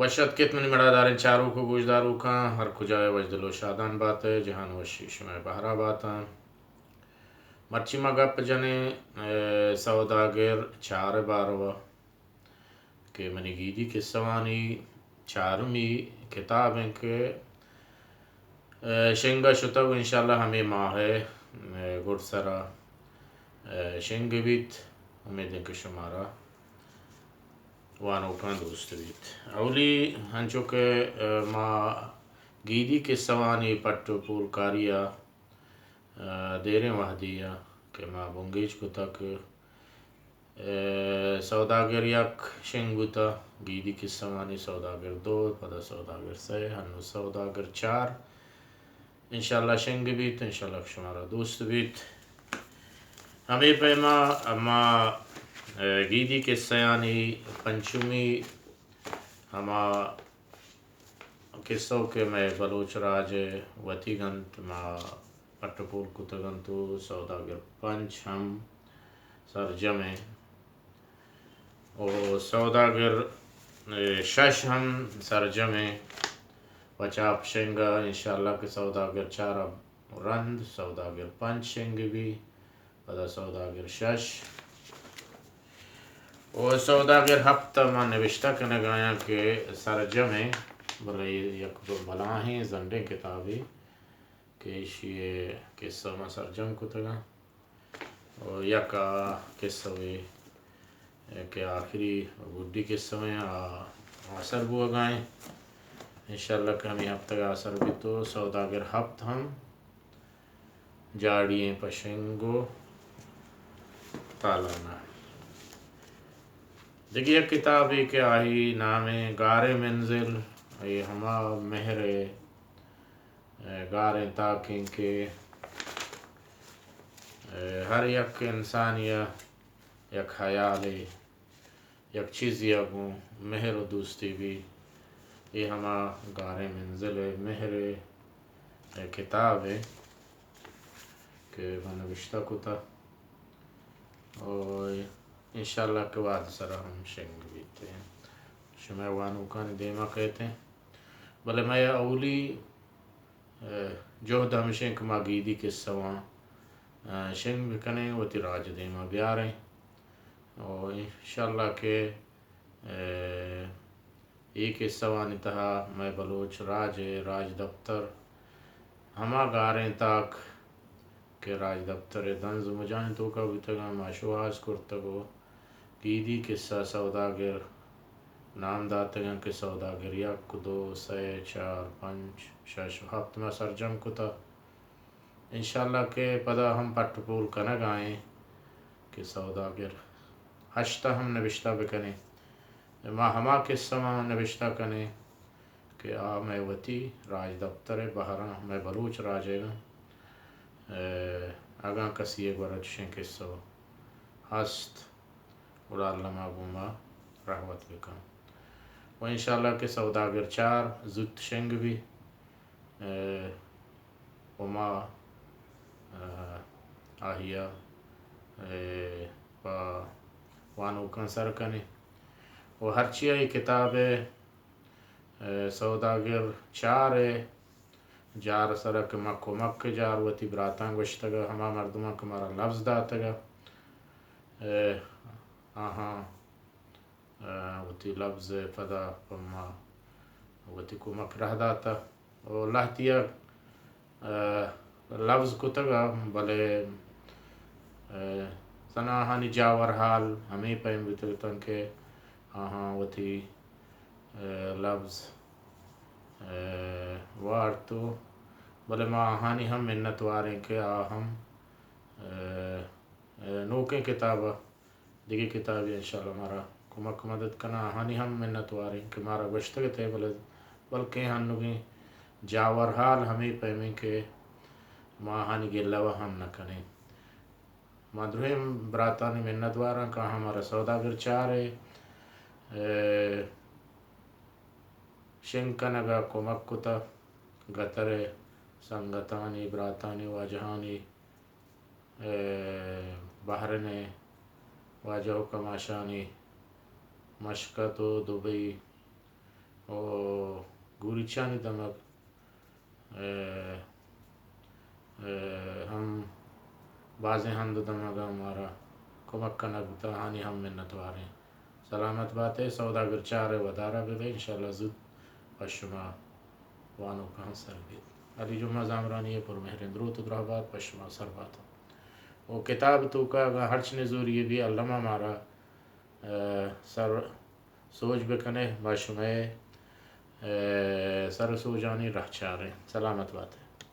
وشت کتمنی مڑا دارن چاروں کو گوشداروں کا ہر کجائے وجدل و شادان بات ہے جہان و شیش میں بہرا باتا مرچی مگپ جنے سوداگر چار باروا کہ منی گیدی قصوانی چارمی کتابیں کے شنگا شتو انشاءاللہ ہمیں ماہ گڑ سرا شنگ بیت ہمیں دن کے شمارا وانو کان دوست بیت اولی ہنچو کہ ما گیدی قصوانی پٹو پول کاریا دیریں وحدیہ کہ ما بنگیج کو تک سوداگر یک شنگ بوتا گیدی قصوانی سوداگر دو پدا سوداگر سے ہنو سوداگر چار انشاءاللہ شنگ بیت انشاءاللہ شمارا دوست بیت ہمیں پیما اما گیدی قصیانی پنچمی ہما قصوں کے میں بلوچ راج وتی گنت ما پٹپور کتگنتو سوداگر پنچ ہم سرجمیں اور سوداگر شش ہم سرجمیں پچاپ شنگا انشاءاللہ کہ سوداگر چار رند سوداگر پنچ شنگ بھی پدا سوداگر شش اور سوداگر ہفتہ میں نوشتہ کرنے گایا کہ سرجمیں بلے یک بلا ہیں زنڈیں کتابی کہ یہ قصہ میں سرجم کو تگا اور یک قصہ کہ آخری گڈی قصہ میں آثر بو گائیں انشاءاللہ کہ ہمیں ہفتہ کا اثر بھی تو سوداگر ہفت ہم جاڑییں پشنگو تالانا دیکھیے ایک کتاب ہے کہ آہی نام غار منزل یہ ہما مہر غار تاکیں کہ ہر یک انسان یک خیال یک چیز یکوں مہر و دوستی بھی یہ ہما غار منزل مہر کتاب ہے کہ میں نوشتہ کو تھا اور انشاءاللہ کے بعد سر ہم شنگ بیتے ہیں شمع وانو کان دیما کہتے ہیں بلے میں اولی جوہد ہمشیں کہ ما گیدی قصہ وہاں شنگ بکنے وہ تی راج دیما بیاریں اور انشاءاللہ کہ ایک قصہ وہاں تہا میں بلوچ راج دفتر ہما غاریں تاک کہ راج دفتر دنز مجاہیں تو کا بیتگا ما شواز کرتگو گیدی قصہ سوداگر نام داتگا کہ سوداگر یک دو سے چار پنچ شش ہفت میں سرجم کتا انشاءاللہ کہ پدا ہم پٹ پول کنگ آئیں کہ سوداگر ہشتہ ہم نوشتہ بکنے ما ہما قصہ میں نوشتہ کنے کہ میں وتی راج دفتر بہرا میں بلوچ راجے گا اگاں کسی ایک ورچشیں قصہ ہست اڑا لما گوما رحمت بکن و انشاءاللہ کہ سوداگر چار زت شنگ بھی وما آہیا وانو کن سر کنے و ہرچی آئی کتاب سوداگر چار جار سرک مک و مک جار وتی براتان گوشتگا ہما مردمان کمارا لفظ داتگا آہاں وتی لفظ پدا پما وتی کمک رہ داتا و لہتیا لفظ کتگا بلے سناہانی جاور حال ہمیں پہم بیتگتن کہ آہاں وتی لفظ وارتو بلے ما آہانی ہم منت واریں کہ آہم نوکیں کتابہ دیگی کتابی انشاءاللہ ہمارا کمک مدد کنا آہانی ہم منت واریں کہ مارا گوشتگتے بلکہ ہنگی جاور حال ہمیں پہمیں کہ ما آہانی گلوہ ہم نکنے ما دروہم براتانی منت وارن کہ ہمارا سوداگر چارے شنکنگا کمک کتا گترے سنگتانی براتانی واجہانی بحرنے واجہ کماشانی مشکت و دبئی و گوریچانی دمک ہم بعضیں ہم دمگا ہمارا کمک کنک بتا ہانی ہم منت واریں سلامت بات ہے سوداگر چارے ودارہ بے انشاءاللہ زود پشما وانو کہاں سر گید علی جمعہ زامرانی پر مہرین دروت درہبات پشما سر بات وہ کتاب تو کا ہرچ نزوری یہ بھی علامہ مارا سر سوچ بکنے باشمے سر سوجانی رہ چارے سلامت بات ہے